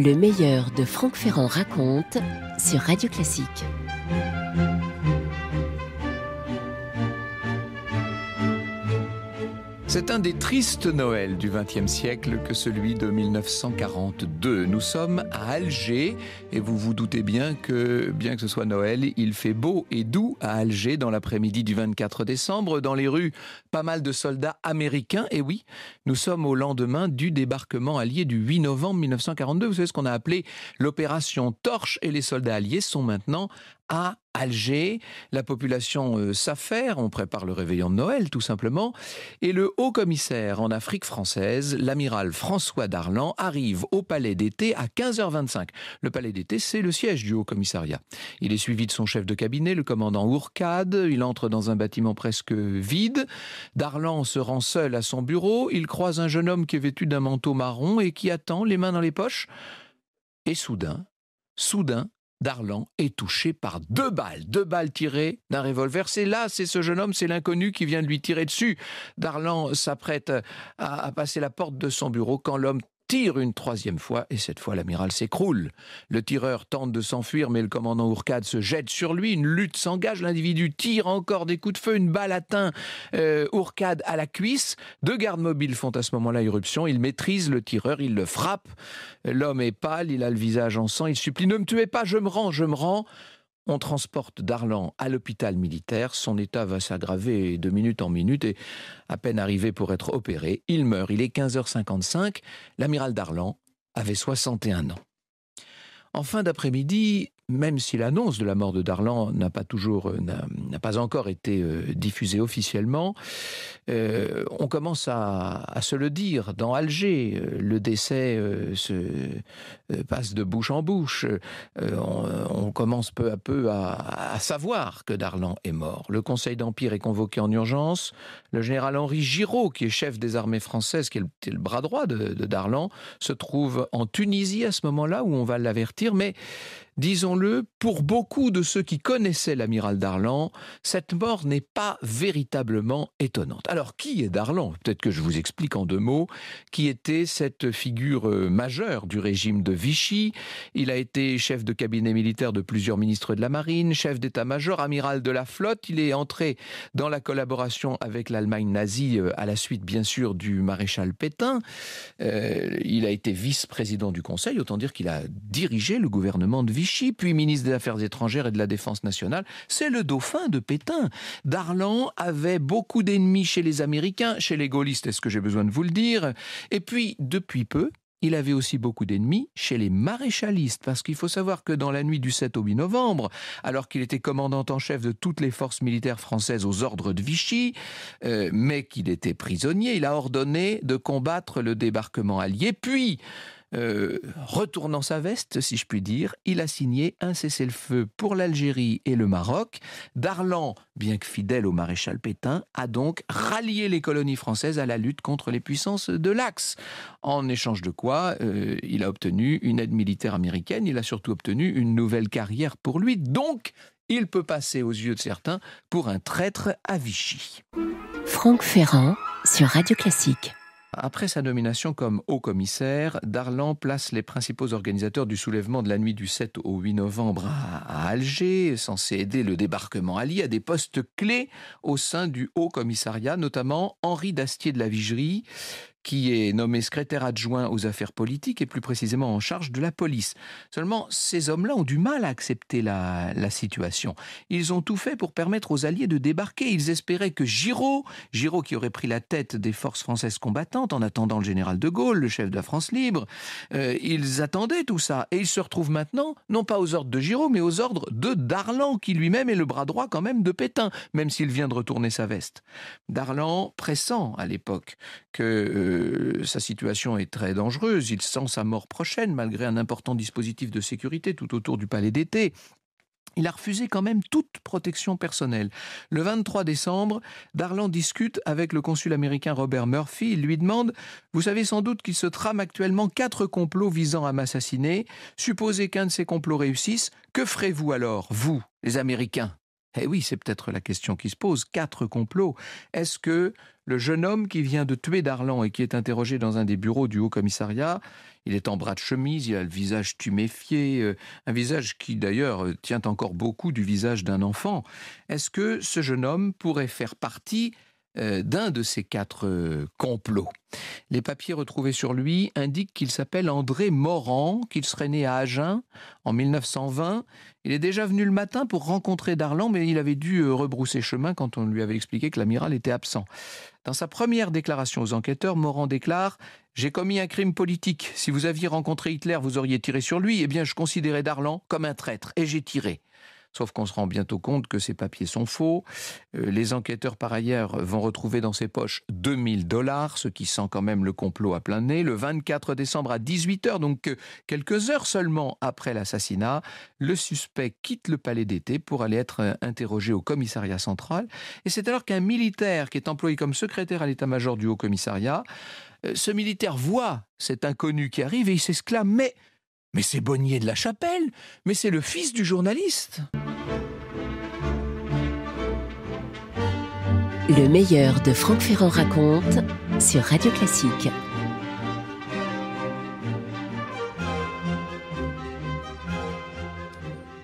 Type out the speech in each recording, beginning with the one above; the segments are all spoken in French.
Le meilleur de Franck Ferrand raconte sur Radio Classique. C'est un des tristes Noëls du XXe siècle que celui de 1942. Nous sommes à Alger et vous vous doutez bien que ce soit Noël, il fait beau et doux à Alger dans l'après-midi du 24 décembre. Dans les rues, pas mal de soldats américains. Et oui, nous sommes au lendemain du débarquement allié du 8 novembre 1942. Vous savez ce qu'on a appelé l'opération Torche, et les soldats alliés sont maintenant à Alger. La population s'affaire, on prépare le réveillon de Noël tout simplement, et le haut-commissaire en Afrique française, l'amiral François Darlan, arrive au palais d'été à 15h25. Le palais d'été, c'est le siège du haut-commissariat. Il est suivi de son chef de cabinet, le commandant Ourcade. Il entre dans un bâtiment presque vide. Darlan se rend seul à son bureau. Il croise un jeune homme qui est vêtu d'un manteau marron et qui attend, les mains dans les poches. Et soudain, Darlan est touché par deux balles tirées d'un revolver. C'est ce jeune homme, c'est l'inconnu qui vient de lui tirer dessus. Darlan s'apprête à passer la porte de son bureau quand l'homme tire une troisième fois, et cette fois l'amiral s'écroule. Le tireur tente de s'enfuir, mais le commandant Ourcade se jette sur lui. Une lutte s'engage, l'individu tire encore des coups de feu, une balle atteint Ourcade à la cuisse. Deux gardes mobiles font à ce moment-là irruption. Ils maîtrisent le tireur, ils le frappent. L'homme est pâle, il a le visage en sang, il supplie « Ne me tuez pas, je me rends !» On transporte Darlan à l'hôpital militaire. Son état va s'aggraver de minute en minute et à peine arrivé pour être opéré, il meurt. Il est 15h55. L'amiral Darlan avait 61 ans. En fin d'après-midi, même si l'annonce de la mort de Darlan n'a pas encore été diffusée officiellement, on commence à se le dire dans Alger. Le décès se passe de bouche en bouche. On commence peu à peu à savoir que Darlan est mort. Le Conseil d'Empire est convoqué en urgence. Le général Henri Giraud, qui est chef des armées françaises, qui est le bras droit de Darlan, se trouve en Tunisie à ce moment-là où on va l'avertir. Mais disons-le, pour beaucoup de ceux qui connaissaient l'amiral Darlan, cette mort n'est pas véritablement étonnante. Alors, qui est Darlan ? Peut-être que je vous explique en deux mots. Qui était cette figure majeure du régime de Vichy ? Il a été chef de cabinet militaire de plusieurs ministres de la Marine, chef d'état-major, amiral de la flotte. Il est entré dans la collaboration avec l'Allemagne nazie à la suite, bien sûr, du maréchal Pétain. Il a été vice-président du Conseil, autant dire qu'il a dirigé le gouvernement de Vichy, puis ministre des Affaires étrangères et de la Défense nationale. C'est le dauphin de Pétain. Darlan avait beaucoup d'ennemis chez les Américains, chez les gaullistes, est-ce que j'ai besoin de vous le dire ? Et puis, depuis peu, il avait aussi beaucoup d'ennemis chez les maréchalistes, parce qu'il faut savoir que dans la nuit du 7 au 8 novembre, alors qu'il était commandant en chef de toutes les forces militaires françaises aux ordres de Vichy, mais qu'il était prisonnier, il a ordonné de combattre le débarquement allié, puis retournant sa veste, si je puis dire, il a signé un cessez-le-feu pour l'Algérie et le Maroc. Darlan, bien que fidèle au maréchal Pétain, a donc rallié les colonies françaises à la lutte contre les puissances de l'Axe. En échange de quoi, il a obtenu une aide militaire américaine, il a surtout obtenu une nouvelle carrière pour lui, donc il peut passer aux yeux de certains pour un traître à Vichy. Franck Ferrand sur Radio Classique. Après sa nomination comme haut-commissaire, Darlan place les principaux organisateurs du soulèvement de la nuit du 7 au 8 novembre à Alger, censé aider le débarquement allié, à des postes clés au sein du haut-commissariat, notamment Henri d'Astier de la Vigerie, qui est nommé secrétaire adjoint aux affaires politiques et plus précisément en charge de la police. Seulement, ces hommes-là ont du mal à accepter la situation. Ils ont tout fait pour permettre aux Alliés de débarquer. Ils espéraient que Giraud qui aurait pris la tête des forces françaises combattantes en attendant le général de Gaulle, le chef de la France libre, ils attendaient tout ça. Et ils se retrouvent maintenant, non pas aux ordres de Giraud, mais aux ordres de Darlan, qui lui-même est le bras droit quand même de Pétain, même s'il vient de retourner sa veste. Darlan pressent à l'époque que sa situation est très dangereuse. Il sent sa mort prochaine, malgré un important dispositif de sécurité tout autour du palais d'été. Il a refusé quand même toute protection personnelle. Le 23 décembre, Darlan discute avec le consul américain Robert Murphy. Il lui demande « Vous savez sans doute qu'il se trame actuellement 4 complots visant à m'assassiner. Supposez qu'un de ces complots réussisse, que ferez-vous alors, vous, les Américains ?» Eh oui, c'est peut-être la question qui se pose. 4 complots. Est-ce que le jeune homme qui vient de tuer Darlan et qui est interrogé dans un des bureaux du Haut-Commissariat, il est en bras de chemise, il a le visage tuméfié, un visage qui d'ailleurs tient encore beaucoup du visage d'un enfant. Est-ce que ce jeune homme pourrait faire partie d'un de ces 4 complots? Les papiers retrouvés sur lui indiquent qu'il s'appelle André Morand, qu'il serait né à Agen en 1920. Il est déjà venu le matin pour rencontrer Darlan, mais il avait dû rebrousser chemin quand on lui avait expliqué que l'amiral était absent. Dans sa première déclaration aux enquêteurs, Morand déclare « J'ai commis un crime politique. Si vous aviez rencontré Hitler, vous auriez tiré sur lui. Eh bien, je considérais Darlan comme un traître et j'ai tiré. » Sauf qu'on se rend bientôt compte que ces papiers sont faux. Les enquêteurs, par ailleurs, vont retrouver dans ses poches $2000, ce qui sent quand même le complot à plein nez. Le 24 décembre à 18h, donc quelques heures seulement après l'assassinat, le suspect quitte le palais d'été pour aller être interrogé au commissariat central. Et c'est alors qu'un militaire qui est employé comme secrétaire à l'état-major du Haut-Commissariat, ce militaire voit cet inconnu qui arrive et il s'exclame « Mais c'est Bonnier de la Chapelle, mais c'est le fils du journaliste !» Le meilleur de Franck Ferrand raconte sur Radio Classique.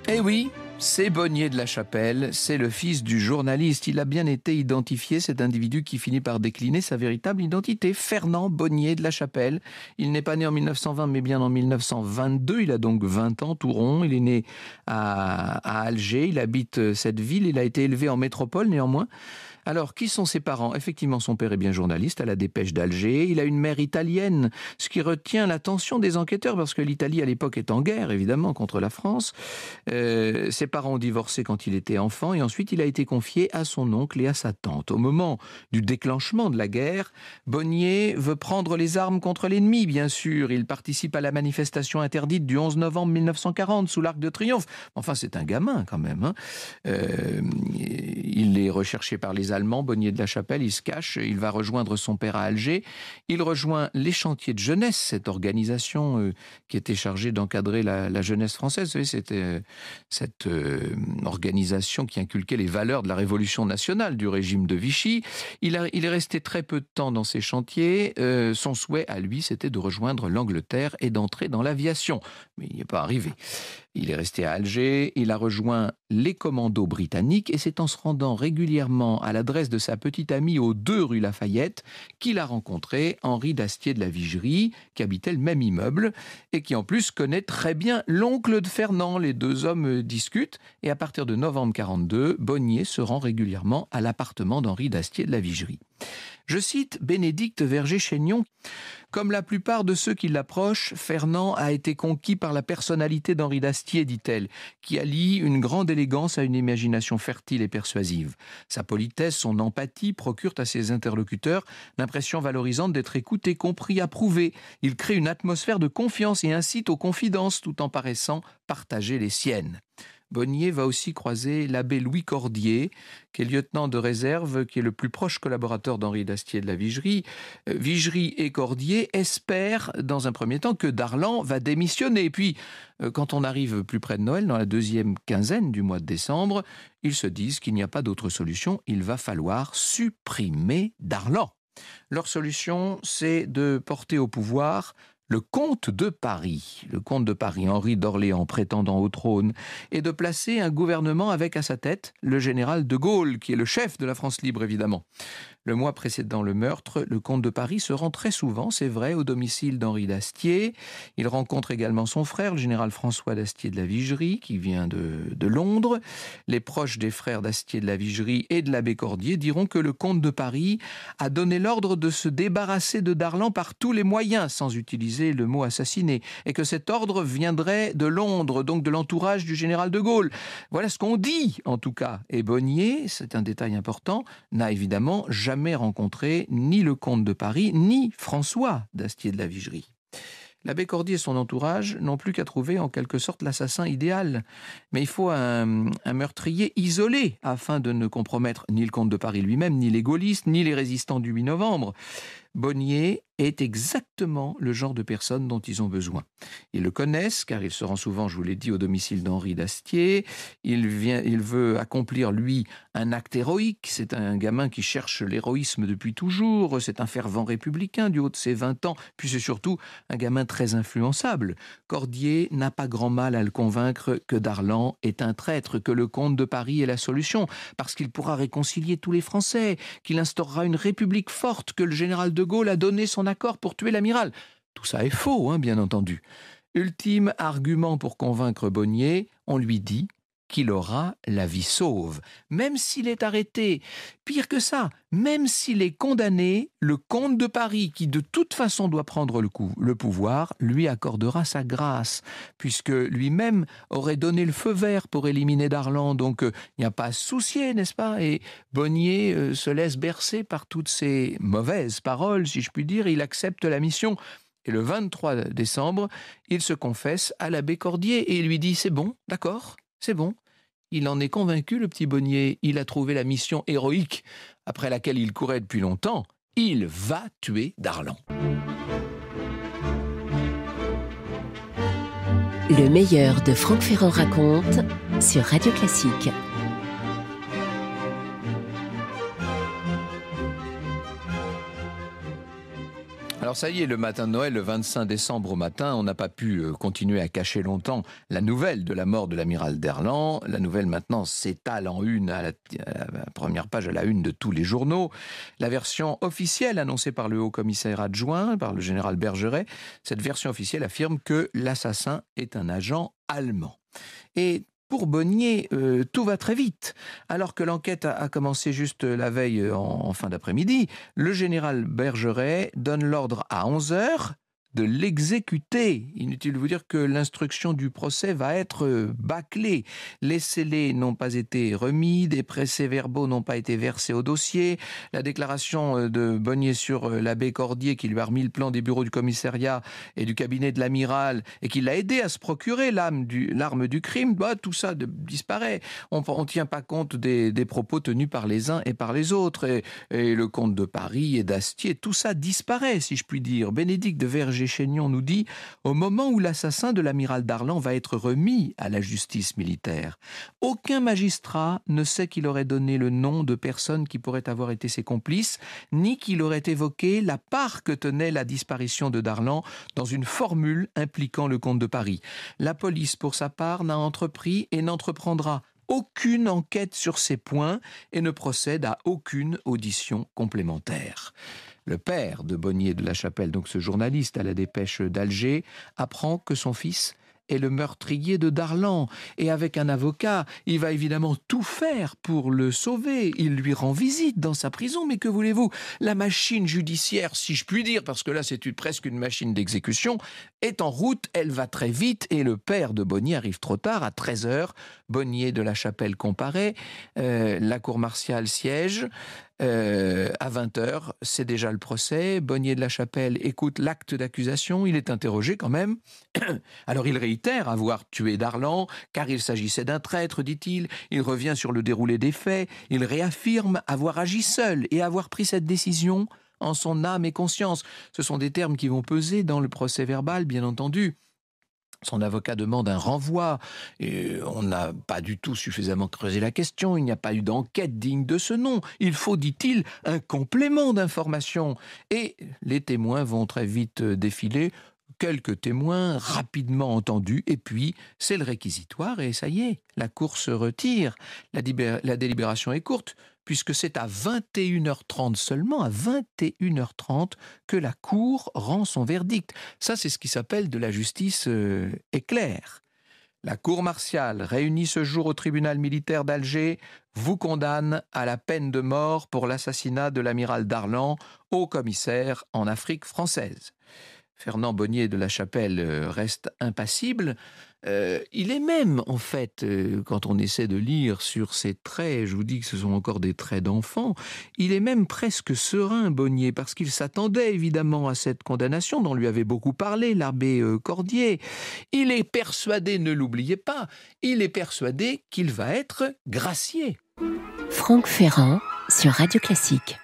Eh oui, c'est Bonnier de la Chapelle, c'est le fils du journaliste. Il a bien été identifié, cet individu qui finit par décliner sa véritable identité. Fernand Bonnier de la Chapelle. Il n'est pas né en 1920, mais bien en 1922. Il a donc 20 ans, tout rond. Il est né à Alger. Il habite cette ville. Il a été élevé en métropole, néanmoins. Alors, qui sont ses parents? Effectivement, son père est bien journaliste à la Dépêche d'Alger. Il a une mère italienne, ce qui retient l'attention des enquêteurs, parce que l'Italie, à l'époque, est en guerre, évidemment, contre la France. Ses parents ont divorcé quand il était enfant, et ensuite, il a été confié à son oncle et à sa tante. Au moment du déclenchement de la guerre, Bonnier veut prendre les armes contre l'ennemi, bien sûr. Il participe à la manifestation interdite du 11 novembre 1940, sous l'Arc de Triomphe. Enfin, c'est un gamin, quand même. Il est recherché par les Allemands, Bonnier de la Chapelle, il se cache, il va rejoindre son père à Alger. Il rejoint les chantiers de jeunesse, cette organisation qui était chargée d'encadrer la jeunesse française. Vous savez, c'était cette organisation qui inculquait les valeurs de la révolution nationale du régime de Vichy. Il est resté très peu de temps dans ces chantiers. Son souhait à lui, c'était de rejoindre l'Angleterre et d'entrer dans l'aviation. Mais il n'y est pas arrivé. Il est resté à Alger, il a rejoint les commandos britanniques et c'est en se rendant régulièrement à l'adresse de sa petite amie aux 2 rue Lafayette qu'il a rencontré Henri d'Astier de la Vigerie, qui habitait le même immeuble et qui en plus connaît très bien l'oncle de Fernand. Les 2 hommes discutent et à partir de novembre 1942, Bonnier se rend régulièrement à l'appartement d'Henri d'Astier de la Vigerie. Je cite Bénédicte Verger-Chaignon. Comme la plupart de ceux qui l'approchent, Fernand a été conquis par la personnalité d'Henri d'Astier, dit-elle, qui allie une grande élégance à une imagination fertile et persuasive. Sa politesse, son empathie procurent à ses interlocuteurs l'impression valorisante d'être écoutés, compris, approuvés. Il crée une atmosphère de confiance et incite aux confidences tout en paraissant partager les siennes. Bonnier va aussi croiser l'abbé Louis Cordier, qui est lieutenant de réserve, qui est le plus proche collaborateur d'Henri d'Astier de la Vigerie. Vigerie et Cordier espèrent, dans un premier temps, que Darlan va démissionner. Et puis, quand on arrive plus près de Noël, dans la 2e quinzaine du mois de décembre, ils se disent qu'il n'y a pas d'autre solution. Il va falloir supprimer Darlan. Leur solution, c'est de porter au pouvoir le comte de Paris, Henri d'Orléans prétendant au trône, et de placer un gouvernement avec à sa tête le général de Gaulle, qui est le chef de la France libre évidemment. Le mois précédant le meurtre, le comte de Paris se rend très souvent, c'est vrai, au domicile d'Henri d'Astier. Il rencontre également son frère, le général François d'Astier de la Vigerie, qui vient de Londres. Les proches des frères d'Astier de la Vigerie et de l'abbé Cordier diront que le comte de Paris a donné l'ordre de se débarrasser de Darlan par tous les moyens, sans utiliser le mot assassiner, et que cet ordre viendrait de Londres, donc de l'entourage du général de Gaulle. Voilà ce qu'on dit, en tout cas. Et Bonnier, c'est un détail important, n'a évidemment jamais rencontré ni le comte de Paris, ni François d'Astier de la Vigerie. L'abbé Cordier et son entourage n'ont plus qu'à trouver en quelque sorte l'assassin idéal. Mais il faut un meurtrier isolé afin de ne compromettre ni le comte de Paris lui-même, ni les gaullistes, ni les résistants du 8 novembre. Bonnier est exactement le genre de personne dont ils ont besoin. Ils le connaissent car il se rend souvent, je vous l'ai dit, au domicile d'Henri d'Astier. Il veut accomplir, lui, un acte héroïque. C'est un gamin qui cherche l'héroïsme depuis toujours. C'est un fervent républicain du haut de ses 20 ans. Puis c'est surtout un gamin très influençable. Cordier n'a pas grand mal à le convaincre que Darlan est un traître, que le comte de Paris est la solution, parce qu'il pourra réconcilier tous les Français, qu'il instaurera une république forte, que le général de Gaulle a donné son accord pour tuer l'amiral. Tout ça est faux, bien entendu. Ultime argument pour convaincre Bonnier, on lui dit qu'il aura la vie sauve. Même s'il est arrêté, pire que ça, même s'il est condamné, le comte de Paris, qui de toute façon doit prendre le pouvoir, lui accordera sa grâce, puisque lui-même aurait donné le feu vert pour éliminer Darlan. Donc il n'y a pas à se soucier, n'est-ce pas? Et Bonnier se laisse bercer par toutes ces mauvaises paroles, si je puis dire. Il accepte la mission. Et le 23 décembre, il se confesse à l'abbé Cordier et il lui dit « C'est bon, d'accord, c'est bon ». Il en est convaincu, le petit Bonnier. Il a trouvé la mission héroïque après laquelle il courait depuis longtemps. Il va tuer Darlan. Le meilleur de Franck Ferrand raconte sur Radio Classique. Alors ça y est, le matin de Noël, le 25 décembre au matin, on n'a pas pu continuer à cacher longtemps la nouvelle de la mort de l'amiral Darlan. La nouvelle maintenant s'étale en une à la première page, à la une de tous les journaux. La version officielle annoncée par le haut-commissaire adjoint, par le général Bergeret, cette version officielle affirme que l'assassin est un agent allemand. Et pour Bonnier, tout va très vite. Alors que l'enquête a commencé juste la veille en fin d'après-midi, le général Bergeret donne l'ordre à 11h de l'exécuter. Inutile de vous dire que l'instruction du procès va être bâclée. Les scellés n'ont pas été remis, des procès-verbaux n'ont pas été versés au dossier, la déclaration de Bonnier sur l'abbé Cordier qui lui a remis le plan des bureaux du commissariat et du cabinet de l'amiral et qui l'a aidé à se procurer l'arme du crime, tout ça disparaît. On ne tient pas compte des propos tenus par les uns et par les autres. Et le comte de Paris et d'Astier, tout ça disparaît, si je puis dire. Bénédicte de Vergé-Chaignon nous dit « Au moment où l'assassin de l'amiral Darlan va être remis à la justice militaire, aucun magistrat ne sait qu'il aurait donné le nom de personnes qui pourraient avoir été ses complices, ni qu'il aurait évoqué la part que tenait la disparition de Darlan dans une formule impliquant le comte de Paris. La police, pour sa part, n'a entrepris et n'entreprendra aucune enquête sur ces points et ne procède à aucune audition complémentaire. » Le père de Bonnier de la Chapelle, donc ce journaliste à la Dépêche d'Alger, apprend que son fils est le meurtrier de Darlan. Et avec un avocat, il va évidemment tout faire pour le sauver. Il lui rend visite dans sa prison, mais que voulez-vous? La machine judiciaire, si je puis dire, parce que là c'est presque une machine d'exécution, est en route, elle va très vite, et le père de Bonnier arrive trop tard, à 13h. Bonnier de la Chapelle comparaît, la cour martiale siège. À 20h, c'est déjà le procès. Bonnier de la Chapelle écoute l'acte d'accusation. Il est interrogé quand même. Alors il réitère avoir tué Darlan, car il s'agissait d'un traître, dit-il. Il revient sur le déroulé des faits. Il réaffirme avoir agi seul et avoir pris cette décision en son âme et conscience. Ce sont des termes qui vont peser dans le procès verbal, bien entendu. Son avocat demande un renvoi. Et on n'a pas du tout suffisamment creusé la question. Il n'y a pas eu d'enquête digne de ce nom. Il faut, dit-il, un complément d'information. Et les témoins vont très vite défiler. Quelques témoins rapidement entendus. Et puis, c'est le réquisitoire et ça y est, la cour se retire. La délibération est courte, puisque c'est à 21h30 seulement, à 21h30, que la Cour rend son verdict. Ça, c'est ce qui s'appelle de la justice éclair. La Cour martiale, réunie ce jour au tribunal militaire d'Alger, vous condamne à la peine de mort pour l'assassinat de l'amiral Darlan, haut commissaire en Afrique française. Fernand Bonnier de la Chapelle reste impassible. Il est même, en fait, quand on essaie de lire sur ses traits, je vous dis que ce sont encore des traits d'enfant, il est même presque serein, Bonnier, parce qu'il s'attendait évidemment à cette condamnation dont lui avait beaucoup parlé l'abbé Cordier. Il est persuadé, ne l'oubliez pas, il est persuadé qu'il va être gracié. Franck Ferrand sur Radio Classique.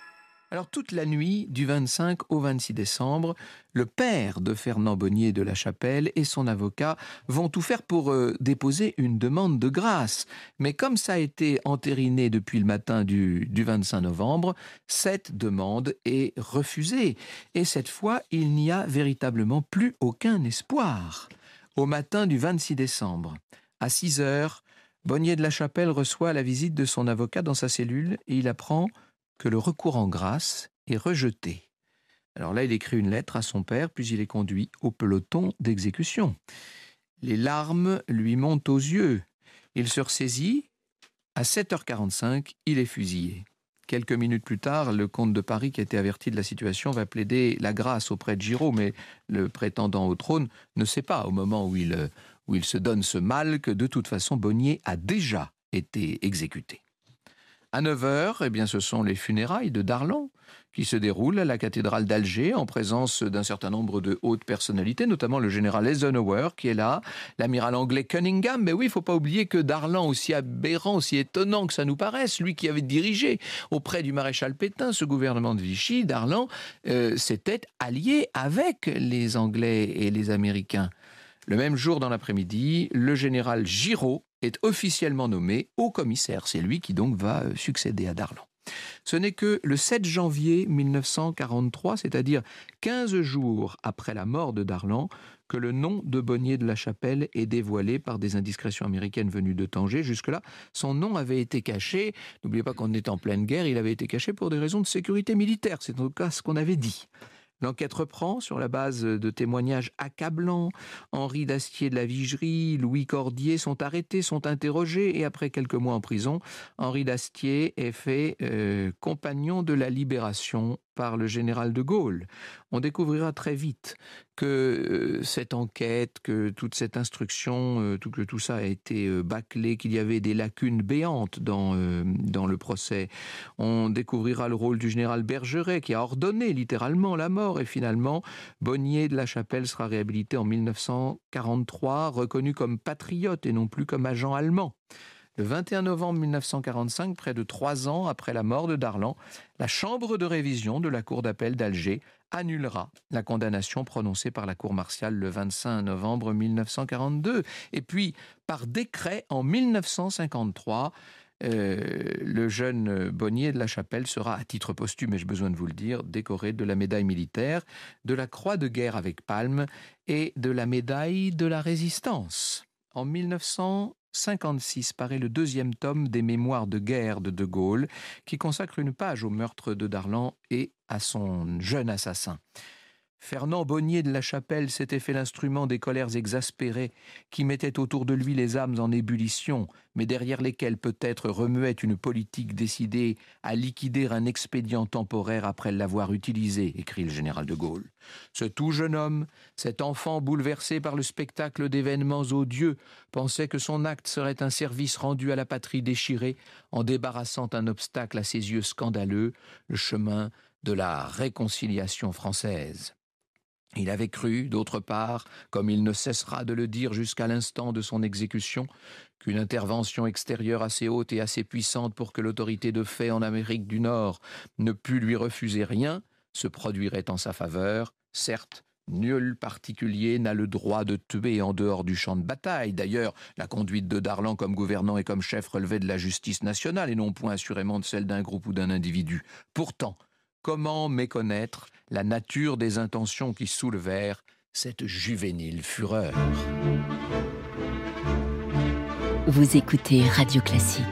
Alors toute la nuit du 25 au 26 décembre, le père de Fernand Bonnier de la Chapelle et son avocat vont tout faire pour déposer une demande de grâce. Mais comme ça a été entériné depuis le matin du 25 novembre, cette demande est refusée. Et cette fois, il n'y a véritablement plus aucun espoir. Au matin du 26 décembre, à 6 heures, Bonnier de la Chapelle reçoit la visite de son avocat dans sa cellule et il apprend que le recours en grâce est rejeté. Alors là, il écrit une lettre à son père, puis il est conduit au peloton d'exécution. Les larmes lui montent aux yeux. Il se ressaisit. À 7h45, il est fusillé. Quelques minutes plus tard, le comte de Paris, qui a été averti de la situation, va plaider la grâce auprès de Giraud, mais le prétendant au trône ne sait pas, au moment où il se donne ce mal, que de toute façon, Bonnier a déjà été exécuté. À 9h, eh bien, ce sont les funérailles de Darlan qui se déroulent à la cathédrale d'Alger en présence d'un certain nombre de hautes personnalités, notamment le général Eisenhower qui est là, l'amiral anglais Cunningham. Mais oui, il ne faut pas oublier que Darlan, aussi aberrant, aussi étonnant que ça nous paraisse, lui qui avait dirigé auprès du maréchal Pétain ce gouvernement de Vichy, Darlan s'était allié avec les Anglais et les Américains. Le même jour dans l'après-midi, le général Giraud est officiellement nommé haut commissaire. C'est lui qui donc va succéder à Darlan. Ce n'est que le 7 janvier 1943, c'est-à-dire 15 jours après la mort de Darlan, que le nom de Bonnier de la Chapelle est dévoilé par des indiscrétions américaines venues de Tanger. Jusque-là, son nom avait été caché. N'oubliez pas qu'on est en pleine guerre, il avait été caché pour des raisons de sécurité militaire. C'est en tout cas ce qu'on avait dit. L'enquête reprend sur la base de témoignages accablants. Henri d'Astier de la Vigerie, Louis Cordier sont arrêtés, sont interrogés et après quelques mois en prison, Henri d'Astier est fait compagnon de la libération par le général de Gaulle. On découvrira très vite que cette enquête, que toute cette instruction, que tout ça a été bâclé, qu'il y avait des lacunes béantes dans le procès. On découvrira le rôle du général Bergeret qui a ordonné littéralement la mort et finalement Bonnier de la Chapelle sera réhabilité en 1943, reconnu comme patriote et non plus comme agent allemand. Le 21 novembre 1945, près de 3 ans après la mort de Darlan, la chambre de révision de la cour d'appel d'Alger annulera la condamnation prononcée par la cour martiale le 25 novembre 1942. Et puis, par décret, en 1953, le jeune Bonnier de la Chapelle sera, à titre posthume, et j'ai besoin de vous le dire, décoré de la médaille militaire, de la croix de guerre avec palme et de la médaille de la résistance. En 1956 paraît le 2e tome des Mémoires de guerre de Gaulle, qui consacre une page au meurtre de Darlan et à son jeune assassin. Fernand Bonnier de la Chapelle s'était fait l'instrument des colères exaspérées qui mettaient autour de lui les âmes en ébullition, mais derrière lesquelles peut-être remuait une politique décidée à liquider un expédient temporaire après l'avoir utilisé, écrit le général de Gaulle. Ce tout jeune homme, cet enfant bouleversé par le spectacle d'événements odieux, pensait que son acte serait un service rendu à la patrie déchirée en débarrassant un obstacle à ses yeux scandaleux, le chemin de la réconciliation française. Il avait cru, d'autre part, comme il ne cessera de le dire jusqu'à l'instant de son exécution, qu'une intervention extérieure assez haute et assez puissante pour que l'autorité de fait en Amérique du Nord ne pût lui refuser rien, se produirait en sa faveur. Certes, nul particulier n'a le droit de tuer en dehors du champ de bataille. D'ailleurs, la conduite de Darlan comme gouvernant et comme chef relevait de la justice nationale et non point assurément de celle d'un groupe ou d'un individu. Pourtant, comment méconnaître la nature des intentions qui soulevèrent cette juvénile fureur ? Vous écoutez Radio Classique.